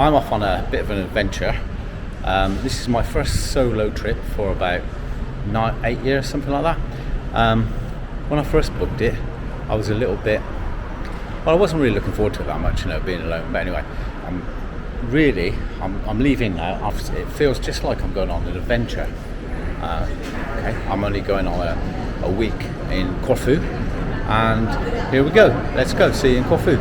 I'm off on a bit of an adventure. This is my first solo trip for about 8 years, something like that. When I first booked it, I was a little bit, well, I wasn't really looking forward to it that much, being alone. But anyway, I'm leaving now. It feels just like I'm going on an adventure. Okay, I'm only going on a week in Corfu, and here we go. Let's go. See you in Corfu.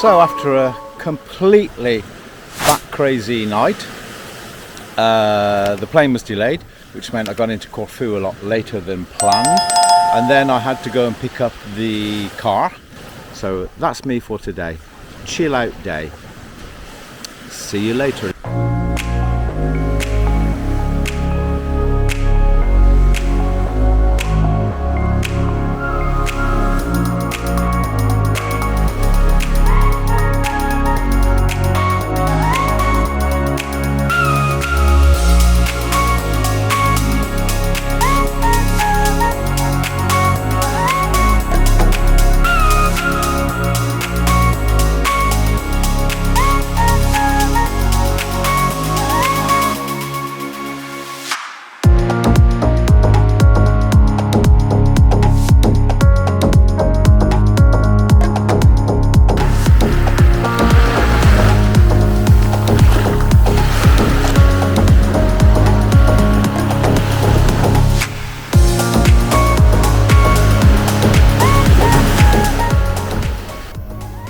So after a completely bat crazy night, the plane was delayed, which meant I got into Corfu a lot later than planned, and then I had to go and pick up the car. So that's me for today. Chill out day. See you later.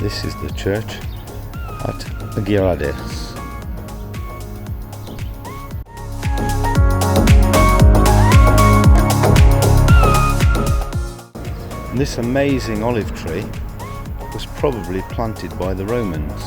This is the church at Gardenos. This amazing olive tree was probably planted by the Romans.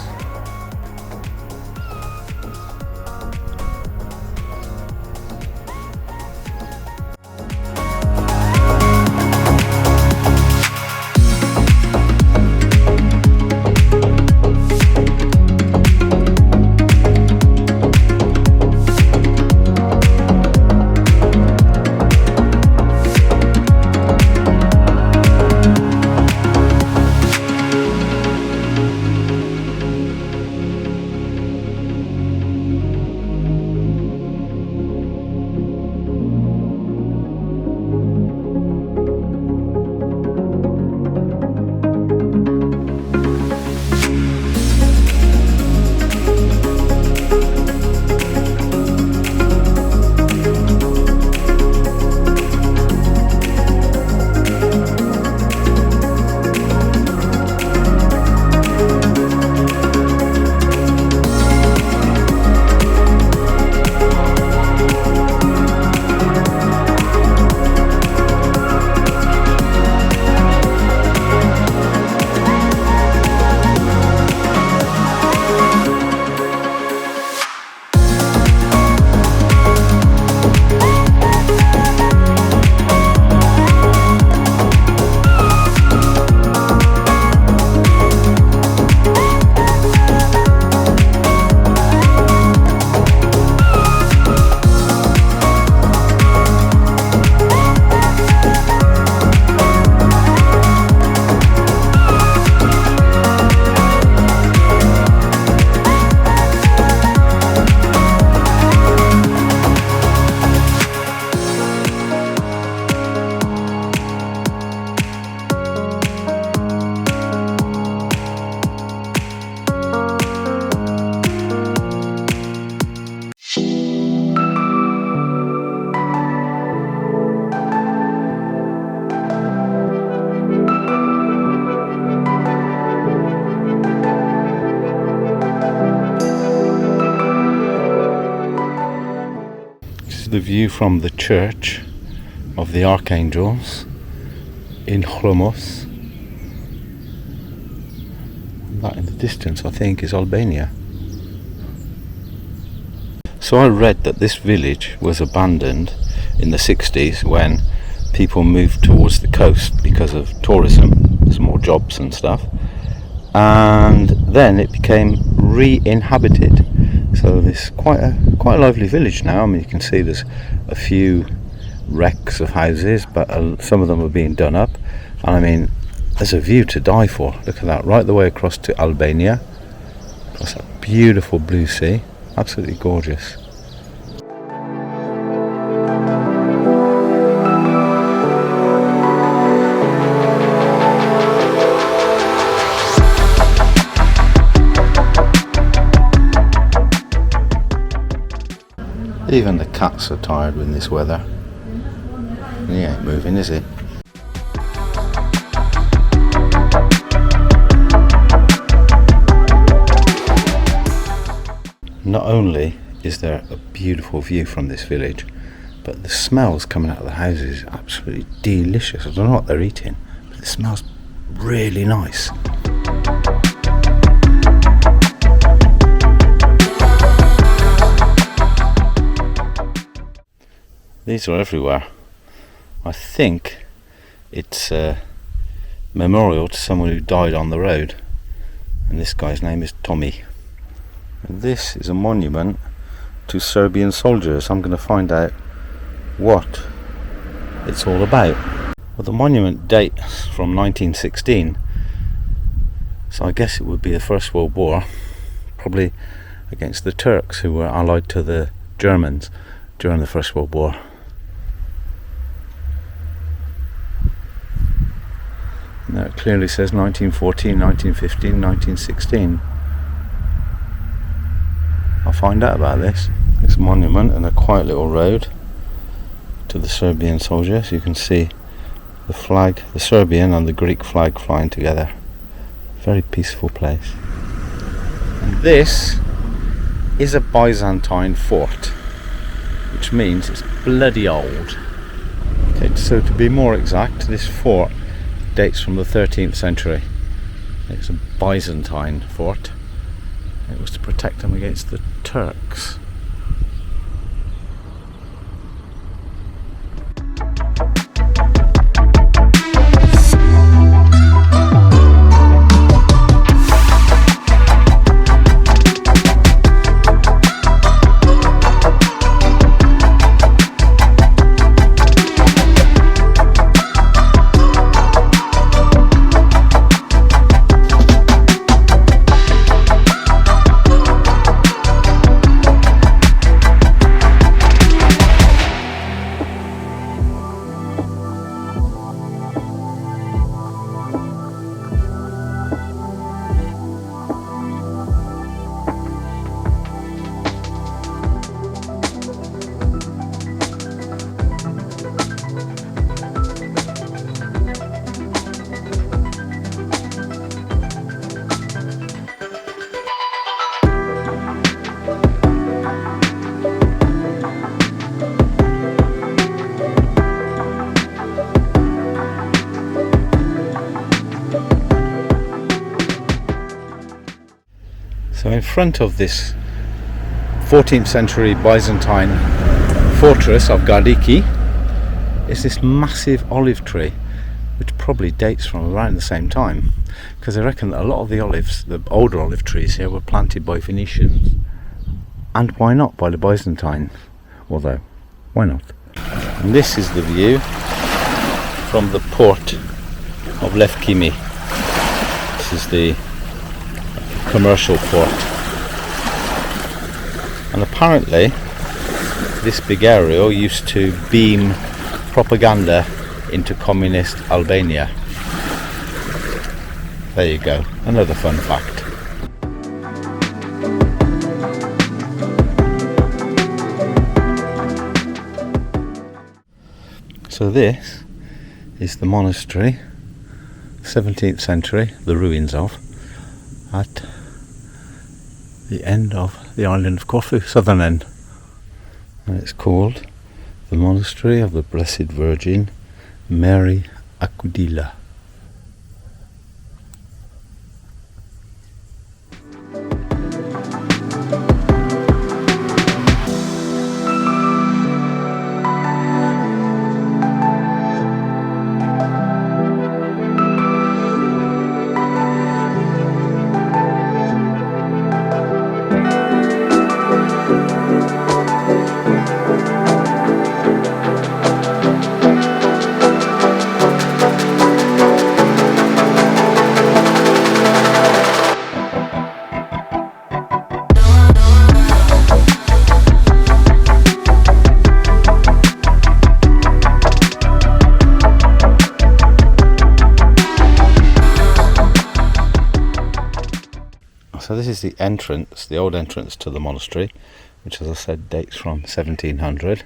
The view from the church of the Archangels in Gardenos. That in the distance, I think, is Albania. So I read that this village was abandoned in the 60s when people moved towards the coast because of tourism. There's more jobs and stuff, and then it became re-inhabited. So there's quite a lively village now. I mean, you can see there's a few wrecks of houses, but some of them are being done up. And I mean, there's a view to die for. Look at that, right the way across to Albania, across that beautiful blue sea. Absolutely gorgeous. Even the cats are tired with this weather. He ain't moving, is he? Not only is there a beautiful view from this village, but the smells coming out of the houses is absolutely delicious. I don't know what they're eating, but it smells really nice. These are everywhere. I think it's a memorial to someone who died on the road, and this guy's name is Tommy. And this is a monument to Serbian soldiers. I'm going to find out what it's all about. Well, the monument dates from 1916, so I guess it would be the First World War, probably against the Turks, who were allied to the Germans during the First World War. Now it clearly says 1914, 1915, 1916. I'll find out about this. It's a monument and a quiet little road to the Serbian soldiers. You can see the flag, the Serbian and the Greek flag flying together. Very peaceful place. And this is a Byzantine fort, which means it's bloody old. Okay, so to be more exact, this fort dates from the 13th century. It's a Byzantine fort. It was to protect them against the Turks. So in front of this 14th century Byzantine fortress of Gardiki is this massive olive tree, which probably dates from around the same time, because I reckon that a lot of the olives, the older olive trees here, were planted by Phoenicians, and why not by the Byzantine, although why not. And this is the view from the port of Lefkimi. This is the commercial port, and apparently this big area used to beam propaganda into communist Albania. There you go, another fun fact. So this is the monastery, 17th century, the ruins of, at the end of the island of Corfu, southern end. And it's called the Monastery of the Blessed Virgin Mary Akudila. So this is the entrance, the old entrance to the monastery, which, as I said, dates from 1700.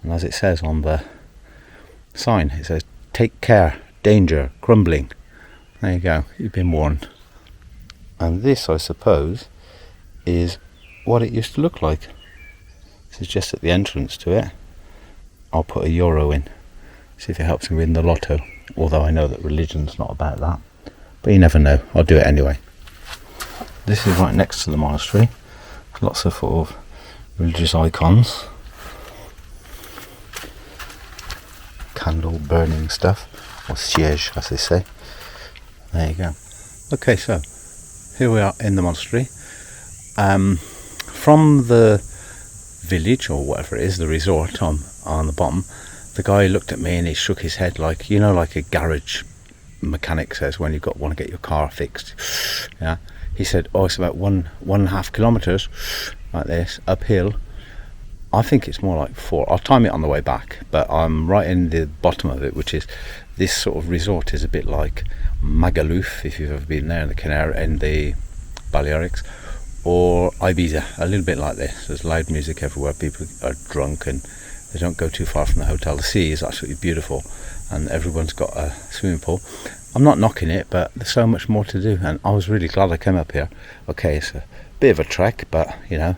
And as it says on the sign, it says, "Take care, danger, crumbling." There you go, you've been warned. And this, I suppose, is what it used to look like. This is just at the entrance to it. I'll put €1 in, see if it helps me win the lotto. Although I know that religion's not about that. But you never know, I'll do it anyway. This is right next to the monastery. Lots of sort of religious icons. Candle burning stuff. Or siege, as they say. There you go. Okay, so here we are in the monastery. From the village, or whatever it is, the resort on the bottom, the guy looked at me and he shook his head like, you know, like a garage mechanic says when you want to get your car fixed. Yeah. He said, "Oh, it's about 1.5 kilometers, like this, uphill." I think it's more like 4. I'll time it on the way back, but I'm right in the bottom of it, which is this sort of resort is a bit like Magaluf, if you've ever been there, in the Balearics, or Ibiza, a little bit like this. There's loud music everywhere, people are drunk, and they don't go too far from the hotel. The sea is absolutely beautiful, and everyone's got a swimming pool. I'm not knocking it, but there's so much more to do, and I was really glad I came up here. Okay, it's a bit of a trek, but, you know,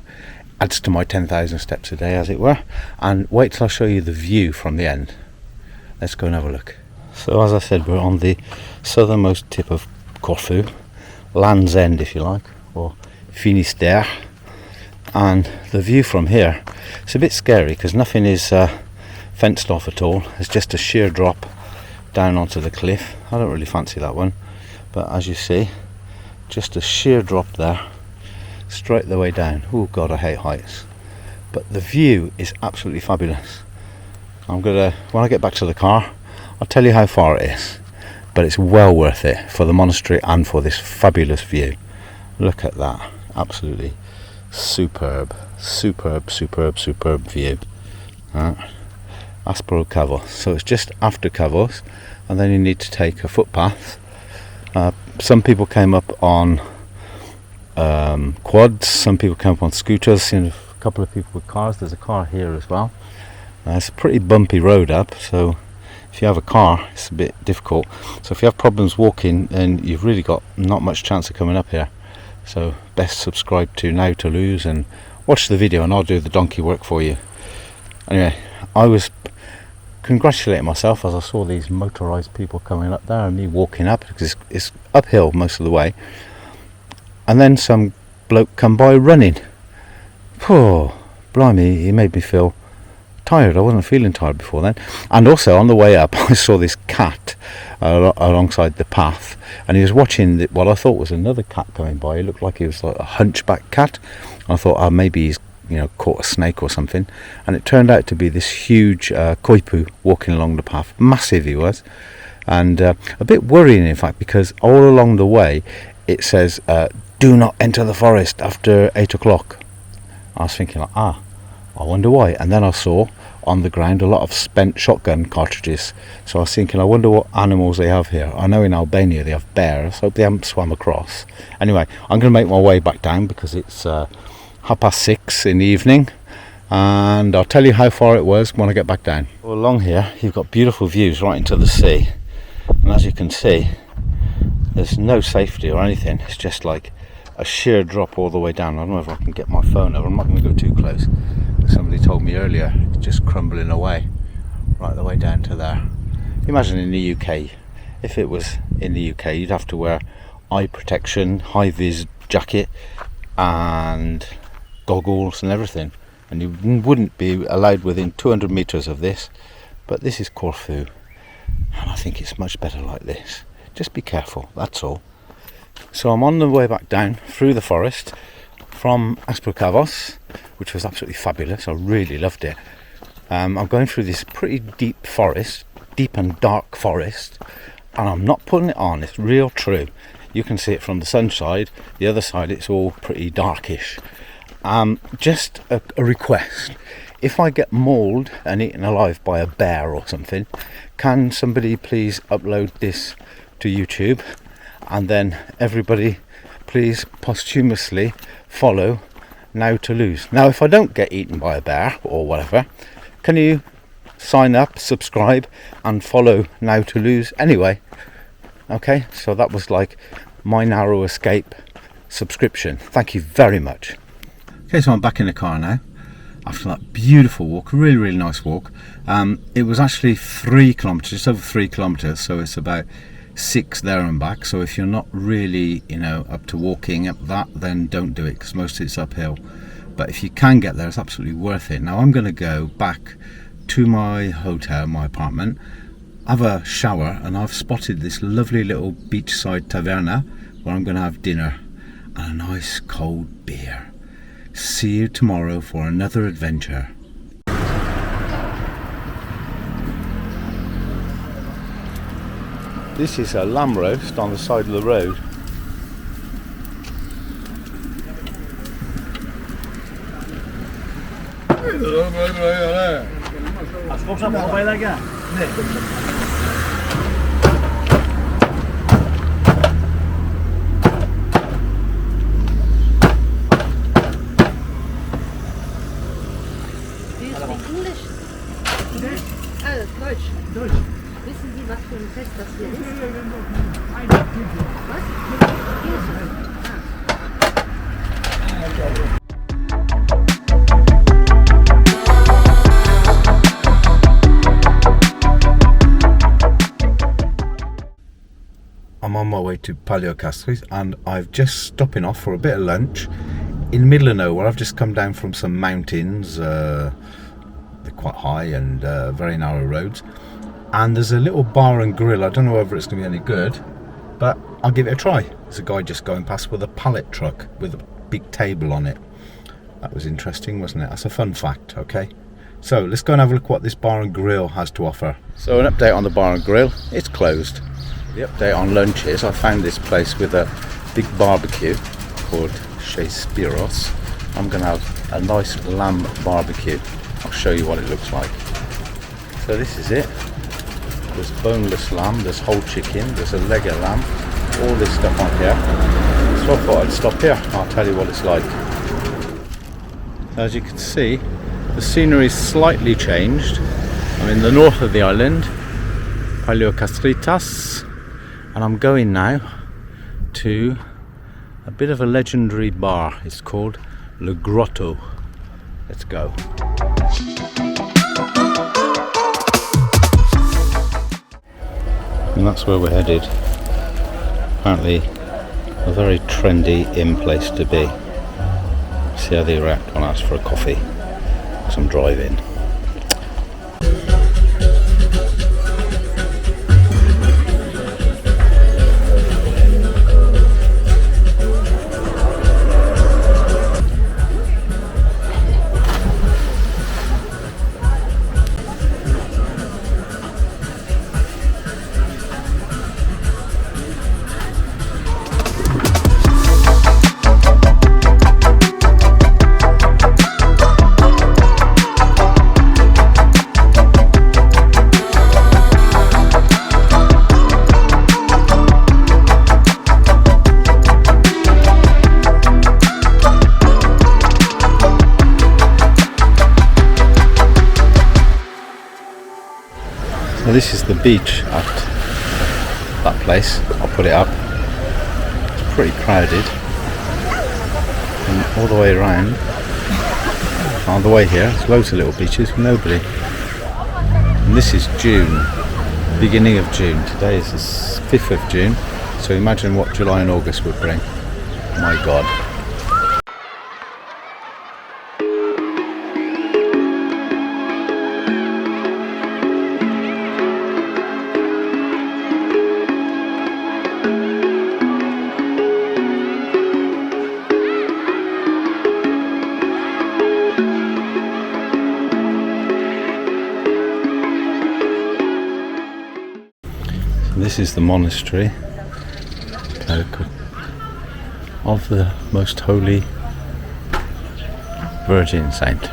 adds to my 10,000 steps a day, as it were. And wait till I show you the view from the end. Let's go and have a look. So, as I said, we're on the southernmost tip of Corfu, Land's End, if you like, or Finistère. And the view from here, it's a bit scary because nothing is fenced off at all. It's just a sheer drop down onto the cliff. I don't really fancy that one, but as you see, just a sheer drop there, straight the way down. Oh God, I hate heights, but the view is absolutely fabulous. When I get back to the car, I'll tell you how far it is, but it's well worth it for the monastery and for this fabulous view. Look at that, absolutely superb view. Aspro Cavos. So it's just after Cavos, and then you need to take a footpath. Some people came up on quads, some people came up on scooters, seen a couple of people with cars. There's a car here as well. It's a pretty bumpy road up, so if you have a car, it's a bit difficult. So if you have problems walking, then you've really got not much chance of coming up here. So best subscribe to Now to Lose and watch the video, and I'll do the donkey work for you. Anyway, I was congratulating myself as I saw these motorised people coming up there and me walking up, because it's uphill most of the way, and then some bloke come by running. Oh, blimey, he made me feel tired. I wasn't feeling tired before then. And also on the way up I saw this cat alongside the path, and he was watching what I thought was another cat coming by. He looked like he was like a hunchback cat. I thought, maybe he's caught a snake or something, and it turned out to be this huge koipu walking along the path. Massive he was, and a bit worrying in fact, because all along the way it says do not enter the forest after 8 o'clock. I was thinking like, I wonder why. And then I saw on the ground a lot of spent shotgun cartridges, so I was thinking, I wonder what animals they have here. I know in Albania they have bears. I hope they haven't swam across. Anyway, I'm going to make my way back down because it's 6:30 in the evening, and I'll tell you how far it was when I get back down. Well, along here you've got beautiful views right into the sea, and as you can see, there's no safety or anything. It's just like a sheer drop all the way down. I don't know if I can get my phone over. I'm not going to go too close. Somebody told me earlier, it's just crumbling away right the way down to there. Imagine in the UK, if it was in the UK, you'd have to wear eye protection, high-vis jacket and goggles and everything, and you wouldn't be allowed within 200 meters of this. But this is Corfu, and I think it's much better like this. Just be careful, that's all. So I'm on the way back down through the forest from Asprocavos, which was absolutely fabulous. I really loved it. I'm going through this pretty deep forest, deep and dark forest, and I'm not putting it on, it's real true. You can see it from the sun side. The other side it's all pretty darkish. Just a request: if I get mauled and eaten alive by a bear or something, can somebody please upload this to YouTube, and then everybody please posthumously follow Now to Lose. Now, if I don't get eaten by a bear or whatever, can you sign up, subscribe, and follow Now to Lose anyway? Okay, so that was like my narrow escape subscription. Thank you very much. Okay, so I'm back in the car now after that beautiful walk, really nice walk. It was actually 3 kilometers, just over 3 kilometers, so it's about 6 there and back. So if you're not really, up to walking up that, then don't do it, because most of it's uphill. But if you can get there, it's absolutely worth it. Now I'm going to go back to my hotel, my apartment, have a shower, and I've spotted this lovely little beachside taverna where I'm going to have dinner and a nice cold beer. See you tomorrow for another adventure. This is a lamb roast on the side of the road. English? Deutsch. Wissen Sie, was für ein Fest das hier ist? Was? I'm on my way to Paleocastries, and I've just stopping off for a bit of lunch in the middle of nowhere. I've just come down from some mountains. They're quite high and very narrow roads, and there's a little bar and grill. I don't know whether it's going to be any good, but I'll give it a try. There's a guy just going past with a pallet truck with a big table on it. That was interesting, wasn't it? That's a fun fact. Okay, so let's go and have a look what this bar and grill has to offer. So an update on the bar and grill: it's closed. The update on lunch is I found this place with a big barbecue called Chez Spiros. I'm going to have a nice lamb barbecue. I'll show you what it looks like. So this is it. There's boneless lamb, there's whole chicken, there's a leg of lamb, all this stuff on here. So I thought I'd stop here and I'll tell you what it's like. As you can see, the scenery is slightly changed. I'm in the north of the island, Paleocastries, and I'm going now to a bit of a legendary bar. It's called Le Grotto. Let's go. And that's where we're headed. Apparently a very trendy in place to be. See how they react when I ask for a coffee, because I'm driving. So this is the beach at that place. I'll put it up. It's pretty crowded. And all the way around, on the way here, there's loads of little beaches with nobody. And this is June, beginning of June. Today is the 5th of June. So imagine what July and August would bring. My God. This is the monastery of the Most Holy Virgin Saint.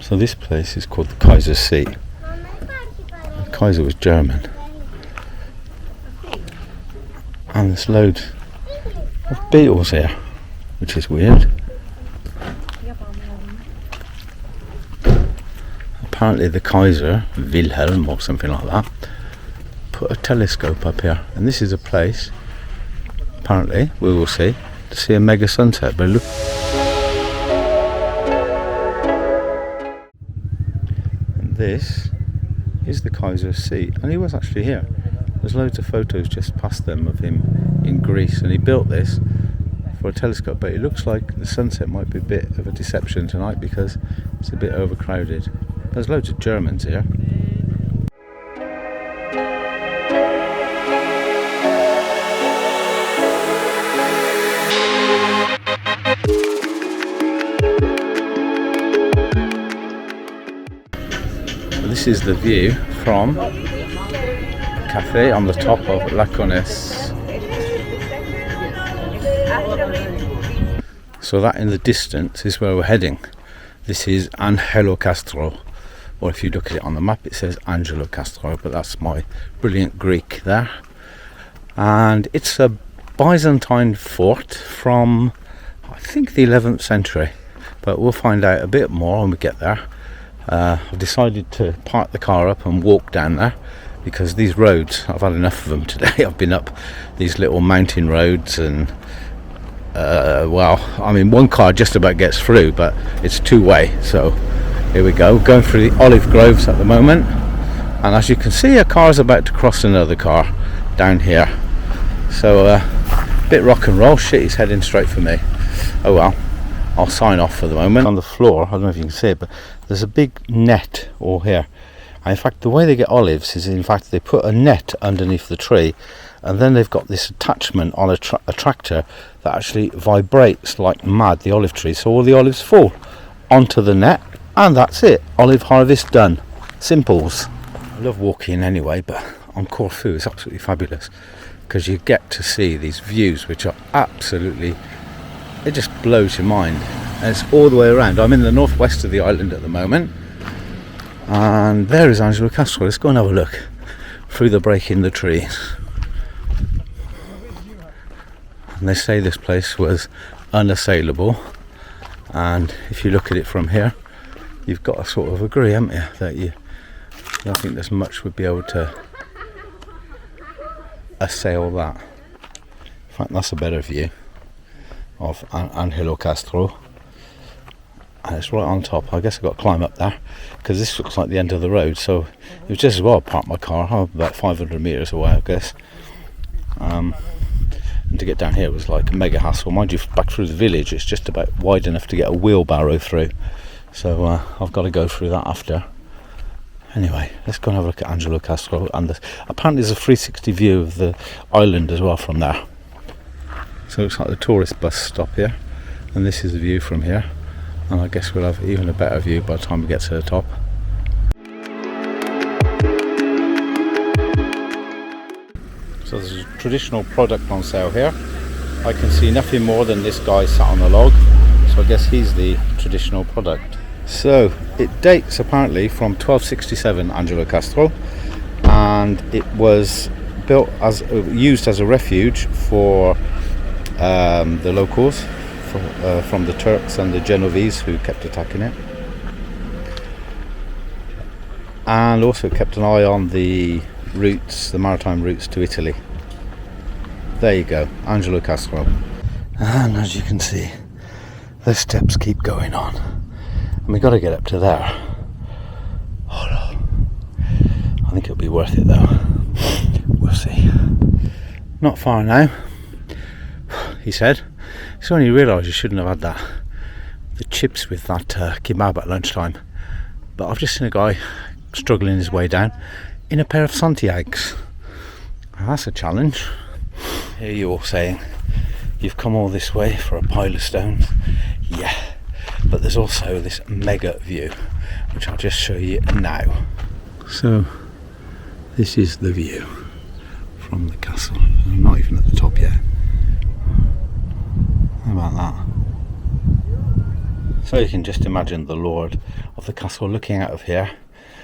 So this place is called the Kaiser's Seat. The Kaiser was German. And there's loads of beetles here, which is weird. Apparently the Kaiser, Wilhelm or something like that, put a telescope up here. And this is a place, apparently, we will see, to see a mega sunset. But look. And this is the Kaiser's Seat. And he was actually here. There's loads of photos just past them of him in Greece, and he built this for a telescope, but it looks like the sunset might be a bit of a deception tonight because it's a bit overcrowded. There's loads of Germans here. This is the view from cafe on the top of Reccommend. So that in the distance is where we're heading. This is Angelo Castro, or if you look at it on the map it says Angelo Castro, but that's my brilliant Greek there. And it's a Byzantine fort from I think the 11th century, but we'll find out a bit more when we get there. I've decided to park the car up and walk down there because these roads, I've had enough of them today. I've been up these little mountain roads and well, I mean one car just about gets through, but it's two-way. So here we go, going through the olive groves at the moment, and as you can see a car is about to cross another car down here. So bit rock and roll. Shit, he's heading straight for me. Oh well, I'll sign off for the moment. On the floor, I don't know if you can see it, but there's a big net all here. And in fact, the way they get olives is, in fact, they put a net underneath the tree, and then they've got this attachment on a tractor that actually vibrates like mad, the olive tree, so all the olives fall onto the net, and that's it. Olive harvest done. Simples. I love walking anyway, but on Corfu it's absolutely fabulous because you get to see these views which are absolutely, it just blows your mind, and it's all the way around. I'm in the northwest of the island at the moment, and there is Angelo Castro. Let's go and have a look through the break in the trees. And they say this place was unassailable, and if you look at it from here you've got to sort of agree, haven't you, that I don't think there's much would be able to assail that. In fact, that's a better view of Angelo Castro, and it's right on top. I guess I've got to climb up there because this looks like the end of the road, so it was just as well park my car. I'm about 500 metres away, I guess, and to get down here was like a mega hassle. Mind you, back through the village it's just about wide enough to get a wheelbarrow through, so I've got to go through that after. Anyway, let's go and have a look at Angelo Castro, and apparently there's a 360 view of the island as well from there. So it looks like the tourist bus stop here, and this is the view from here, and I guess we'll have even a better view by the time we get to the top. So there's a traditional product on sale here. I can see nothing more than this guy sat on the log, so I guess he's the traditional product. So it dates apparently from 1267, Angelo Castro, and it was built as used as a refuge for the locals from the Turks and the Genovese who kept attacking it, and also kept an eye on the routes, the maritime routes to Italy. There you go, Angelo Castro. And as you can see, the steps keep going on, and we got to get up to there. Oh no. I think it'll be worth it though. We'll see. Not far now, he said. So when you realise you shouldn't have had the chips with that kebab at lunchtime, but I've just seen a guy struggling his way down in a pair of Santiago's. That's a challenge. Here you all saying you've come all this way for a pile of stones. Yeah, but there's also this mega view which I'll just show you now. So this is the view from the castle. I'm not even at the top yet. How about that? So you can just imagine the lord of the castle looking out of here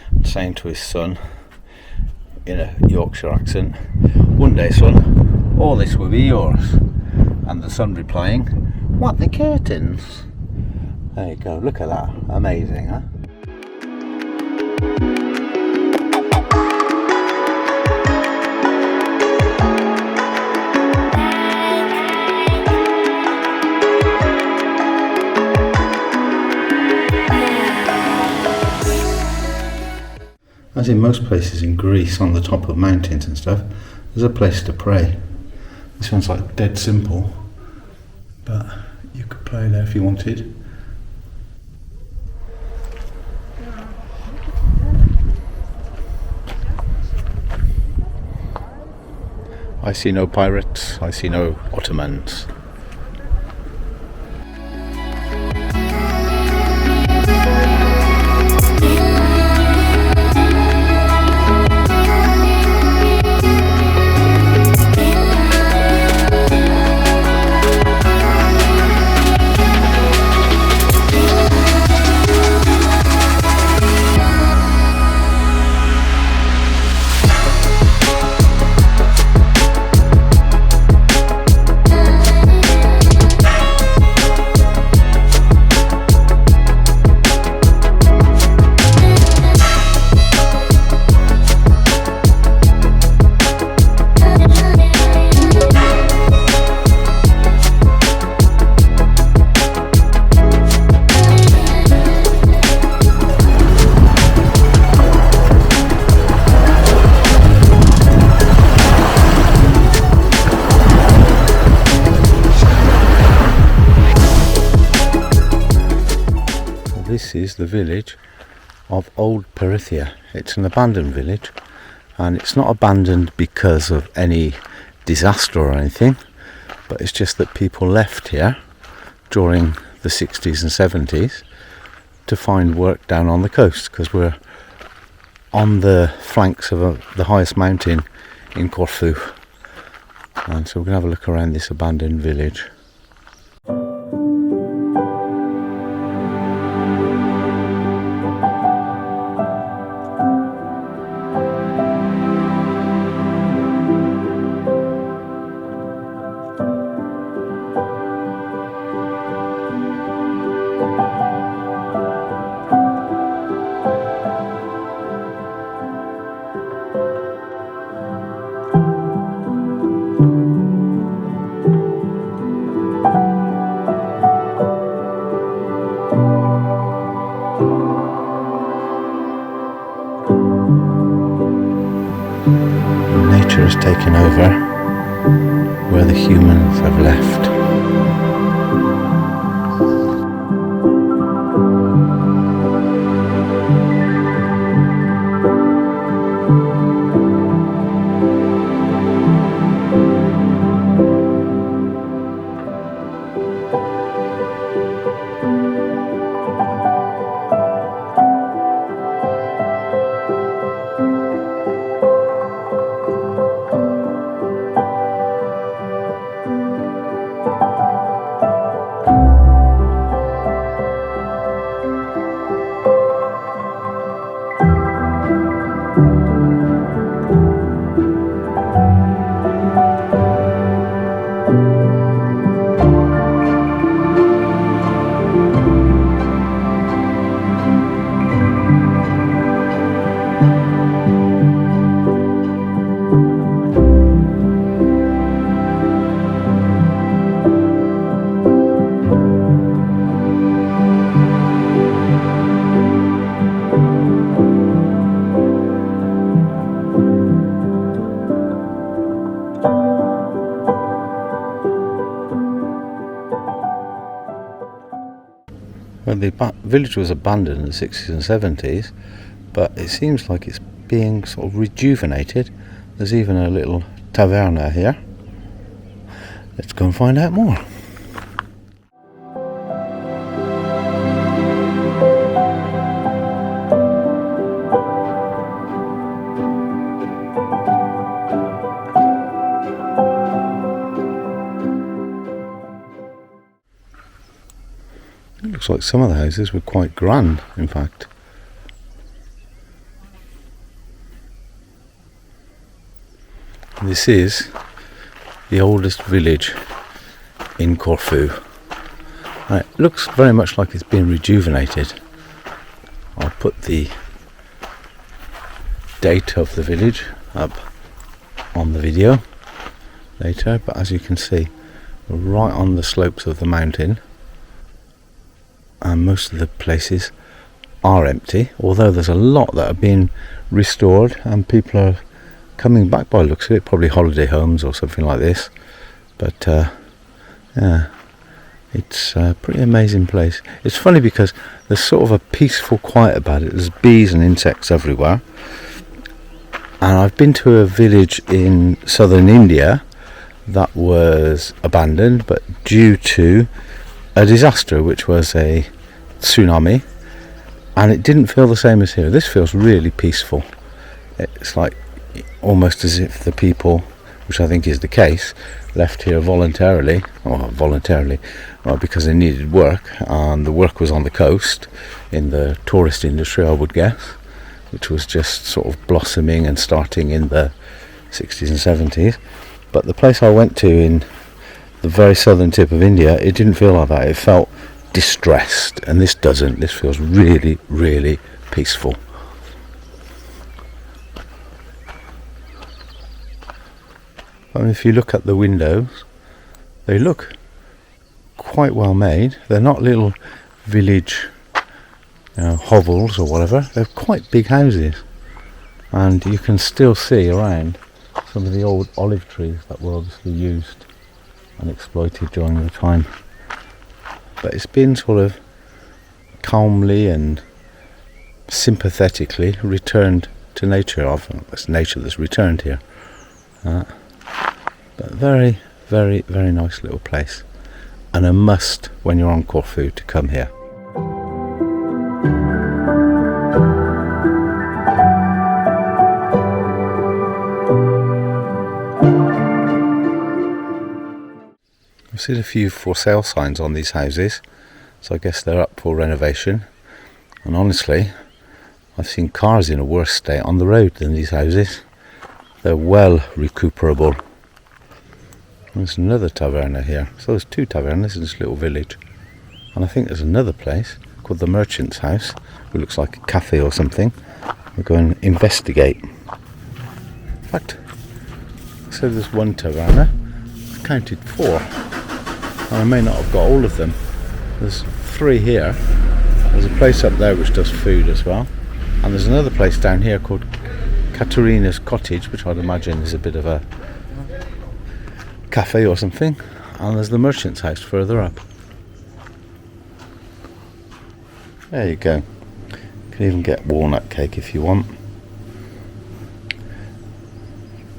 and saying to his son in a Yorkshire accent, "One day, son, all this will be yours." And the son replying, "What, the curtains?" There you go, look at that, amazing, huh? As in most places in Greece, on the top of mountains and stuff, there's a place to pray. This one's like dead simple, but you could pray there if you wanted. I see no pirates, I see no Ottomans. This is the village of Old Perithia. It's an abandoned village, and it's not abandoned because of any disaster or anything, but it's just that people left here during the 60s and 70s to find work down on the coast, because we're on the flanks of the highest mountain in Corfu. And so we're going to have a look around this abandoned village. Nature has taken over where the humans have left. Well, the village was abandoned in the 60s and 70s, but it seems like it's being sort of rejuvenated. There's even a little taverna here. Let's go and find out more. It looks Looks like some of the houses were quite grand, in fact. This is the oldest village in Corfu. And it looks very much like it's been rejuvenated. I'll put the date of the village up on the video later, but as you can see, we're right on the slopes of the mountain, and most of the places are empty, although there's a lot that are being restored and people are coming back by the looks of it, probably holiday homes or something like this. But yeah, it's a pretty amazing place. It's funny because there's sort of a peaceful quiet about it. There's bees and insects everywhere. And I've been to a village in southern India that was abandoned, but due to a disaster, which was a tsunami, and it didn't feel the same as here. This feels really peaceful. It's like almost as if the people, which I think is the case, left here voluntarily, because they needed work, and the work was on the coast in the tourist industry, I would guess, which was just sort of blossoming and starting in the 60s and 70s. But the place I went to in the very southern tip of India, it didn't feel like that. It felt distressed, and this doesn't. This feels really, really peaceful. I mean, if you look at the windows, they look quite well made. They're not little village hovels or whatever. They're quite big houses, and you can still see around some of the old olive trees that were obviously used and exploited during the time. But it's been sort of calmly and sympathetically returned to nature. It's nature that's returned here. But very, very, very nice little place, and a must when you're on Corfu to come here. I've seen a few for sale signs on these houses, so I guess they're up for renovation. And honestly, I've seen cars in a worse state on the road than these houses. They're well recuperable. There's another taverna here. So there's two tavernas in this little village. And I think there's another place called the Merchant's House, which looks like a cafe or something. We'll go and investigate. In fact, so there's one taverna. I've counted 4. And I may not have got all of them. There's 3 here. There's a place up there which does food as well. And there's another place down here called Katerina's Cottage, which I'd imagine is a bit of a cafe or something. And there's the Merchant's House further up. There you go. You can even get walnut cake if you want.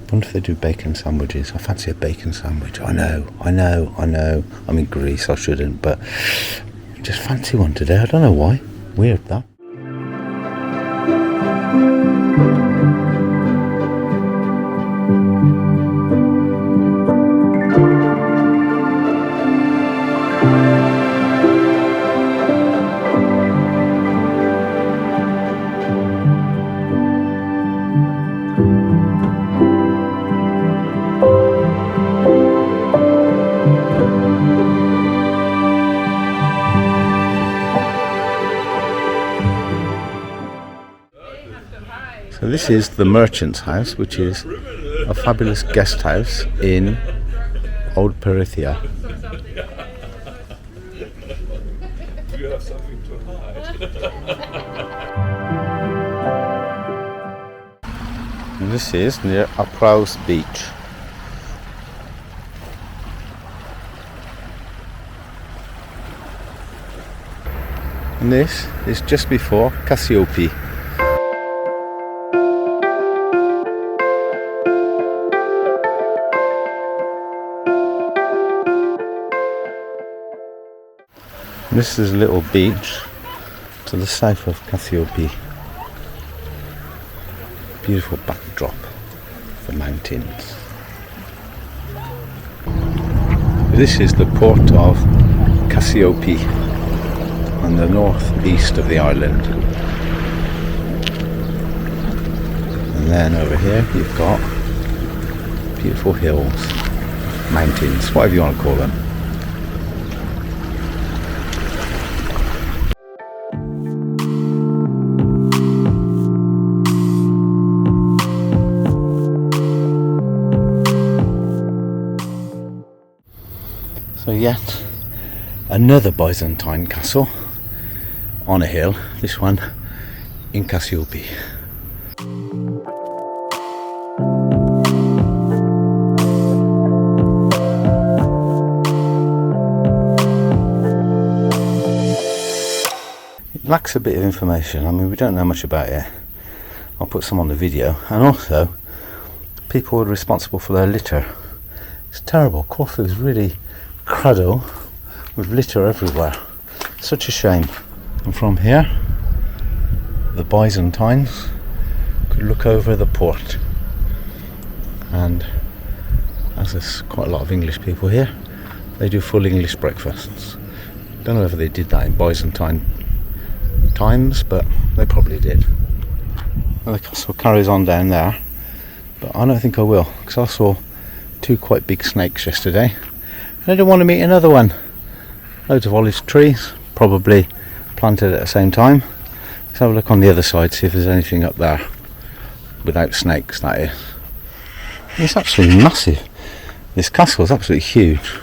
I wonder if they do bacon sandwiches. I fancy a bacon sandwich. I know. I'm in Greece, I shouldn't, but just fancy one today. I don't know why. Weird that. So this is the Merchant's House, which is a fabulous guest house in Old Perithia. You have something to hide. And this is near Apraus Beach. And this is just before Cassiope. This is a little beach to the south of Cassiope. Beautiful backdrop, the mountains. This is the port of Cassiope, on the northeast of the island. And then over here you've got beautiful hills, mountains, whatever you want to call them. So yet another Byzantine castle on a hill, this one in Cassiope. It lacks a bit of information. I mean, we don't know much about it. I'll put some on the video. And also, people were responsible for their litter. It's terrible. Corfu is really cruddy with litter everywhere. Such a shame. And from here, the Byzantines could look over the port. And as there's quite a lot of English people here, they do full English breakfasts. Don't know whether they did that in Byzantine times, but they probably did. And the castle carries on down there, but I don't think I will, because I saw two quite big snakes yesterday. I don't want to meet another one. Loads of olive trees, probably planted at the same time. Let's have a look on the other side, see if there's anything up there. Without snakes, that is. It's absolutely massive. This castle is absolutely huge.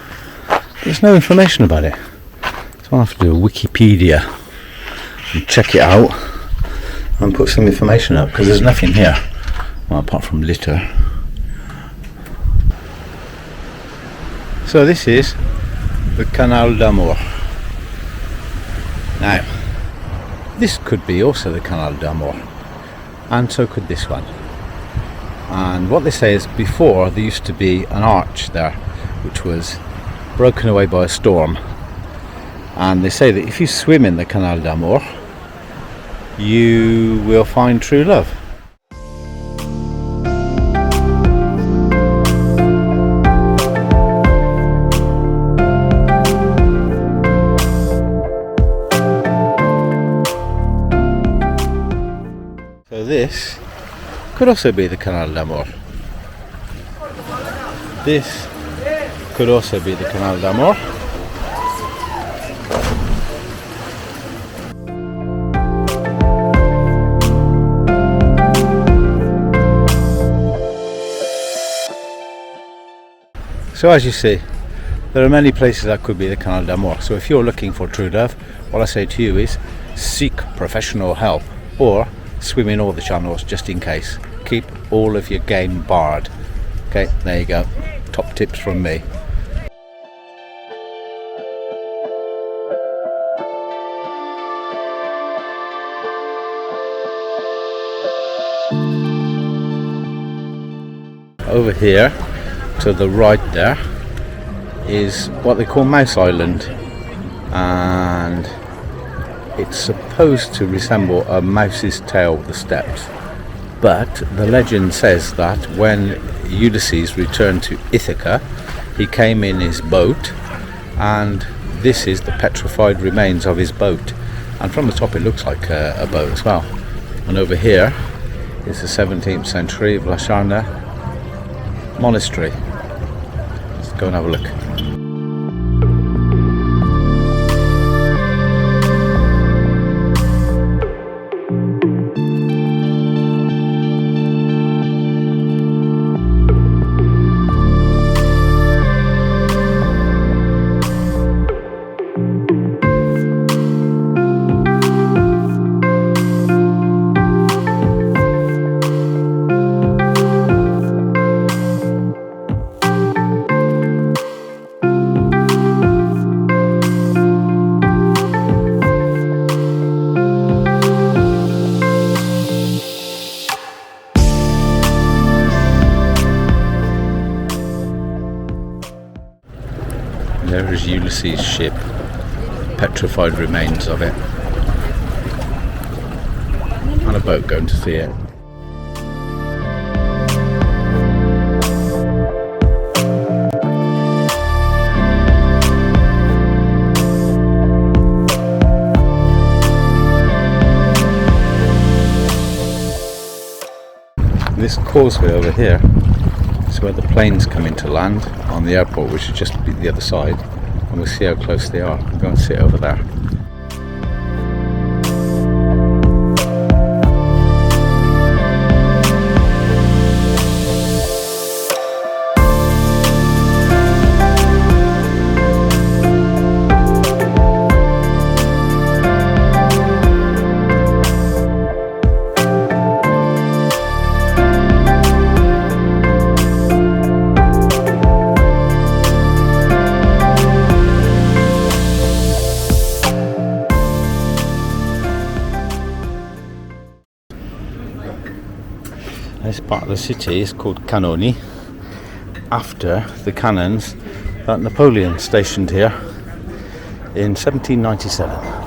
There's no information about it. So I'll have to do a Wikipedia and check it out and put some information up, because there's nothing here. Well, apart from litter. So this is the Canal d'Amour. Now, this could be also the Canal d'Amour, and so could this one. And what they say is, before there used to be an arch there, which was broken away by a storm. And they say that if you swim in the Canal d'Amour, you will find true love. So this could also be the Canal d'Amour. This could also be the Canal d'Amour. So as you see, there are many places that could be the Canal d'Amour. So if you're looking for true love, what I say to you is seek professional help, or swim in all the channels just in case. Keep all of your game barred. Okay, there you go. Top tips from me. Over here, to the right there, is what they call Mouse Island, and it's supposed to resemble a mouse's tail with the steps. But the legend says that when Ulysses returned to Ithaca, he came in his boat, and this is the petrified remains of his boat. And from the top it looks like a boat as well. And over here is the 17th century Vlachana monastery. Let's go and have a look. There is Ulysses' ship, petrified remains of it, and a boat going to see it. this causeway over here is where the planes come into land on the airport, which is just the other side, and we'll see how close they are. We'll go and sit over there. This part of the city is called Cannoni, after the cannons that Napoleon stationed here in 1797.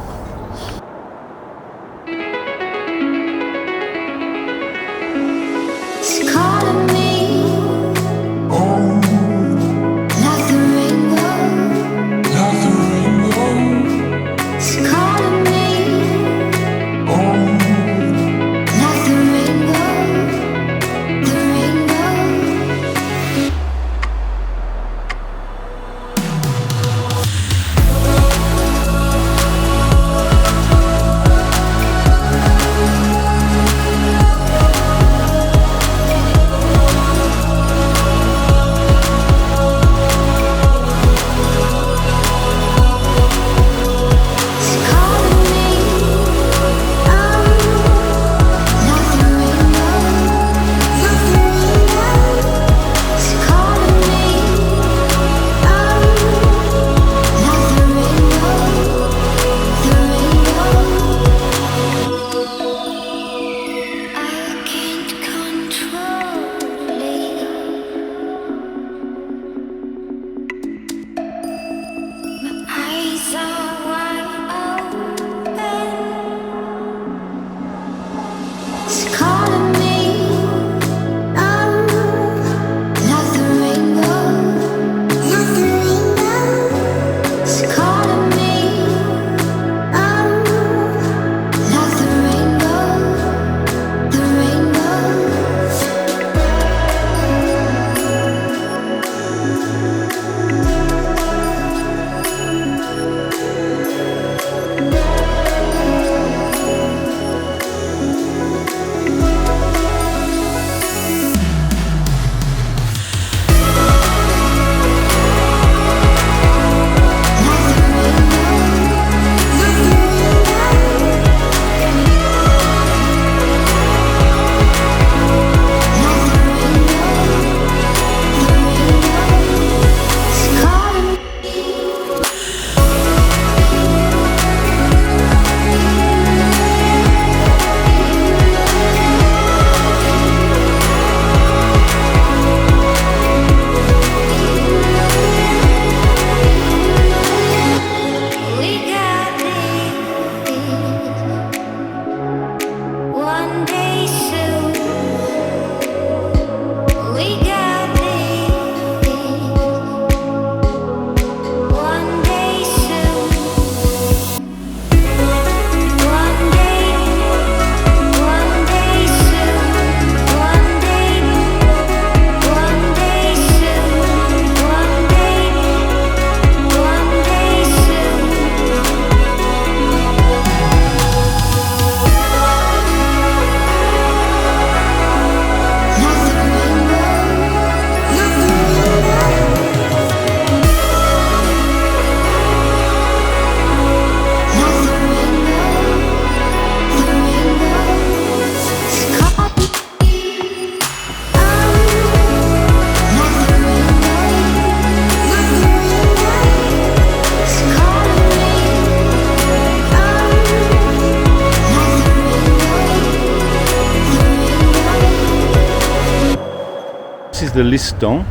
This is the Liston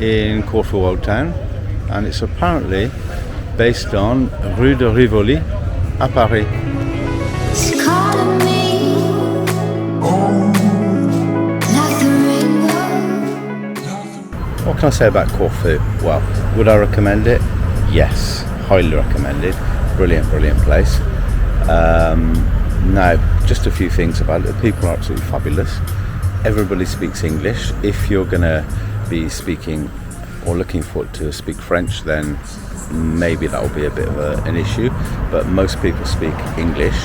in Corfu Old Town, and it's apparently based on Rue de Rivoli à Paris. What can I say about Corfu? Well, would I recommend it? Yes, highly recommended. Brilliant, brilliant place. Now, just a few things about it. The people are absolutely fabulous. everybody speaks English. If you're gonna be speaking or looking for to speak French, then maybe that will be a bit of an issue, but most people speak English.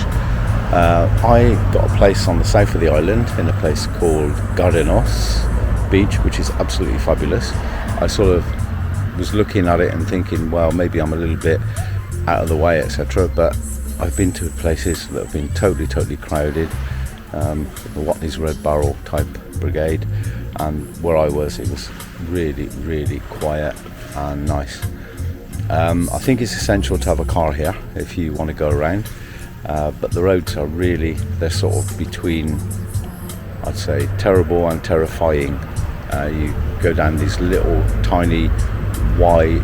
I got a place on the south of the island in a place called Gardenos beach, which is absolutely fabulous. I sort of was looking at it and thinking, well, maybe I'm a little bit out of the way, etc., but I've been to places that have been totally crowded. What is Red Barrel type brigade, and where I was, it was really quiet and nice. I think it's essential to have a car here if you want to go around, but the roads are really, they're sort of between, I'd say, terrible and terrifying. You go down these little tiny wide,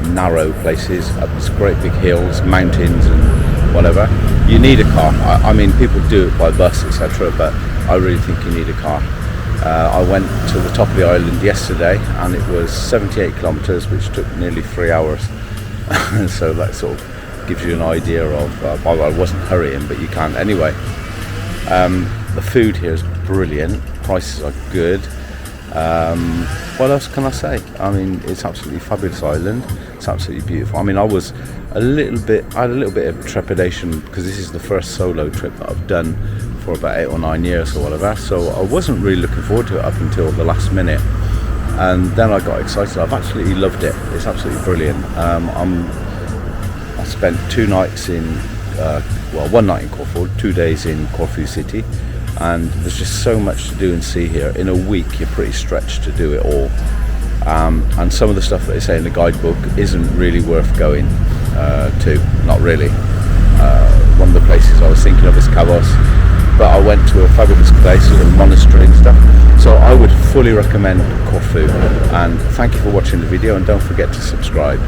narrow places up these great big hills, mountains and whatever. You need a car. I mean, people do it by bus, etc., but I really think you need a car. I went to the top of the island yesterday and it was 78 kilometres, which took nearly 3 hours. So that sort of gives you an idea of, well, I wasn't hurrying, but you can anyway. The food here is brilliant, prices are good. What else can I say? I mean, it's absolutely fabulous island. It's absolutely beautiful. I mean, I had a little bit of trepidation because this is the first solo trip that I've done for about 8 or 9 years or whatever. So I wasn't really looking forward to it up until the last minute, and then I got excited. I've absolutely loved it. It's absolutely brilliant. I spent 2 nights in, 1 night in Corfu, 2 days in Corfu city. And there's just so much to do and see here. In a week you're pretty stretched to do it all, and some of the stuff that they say in the guidebook isn't really worth going to, not really. One of the places I was thinking of is Cabos, but I went to a fabulous place, a little monastery and stuff, so I would fully recommend Corfu. And thank you for watching the video, and don't forget to subscribe.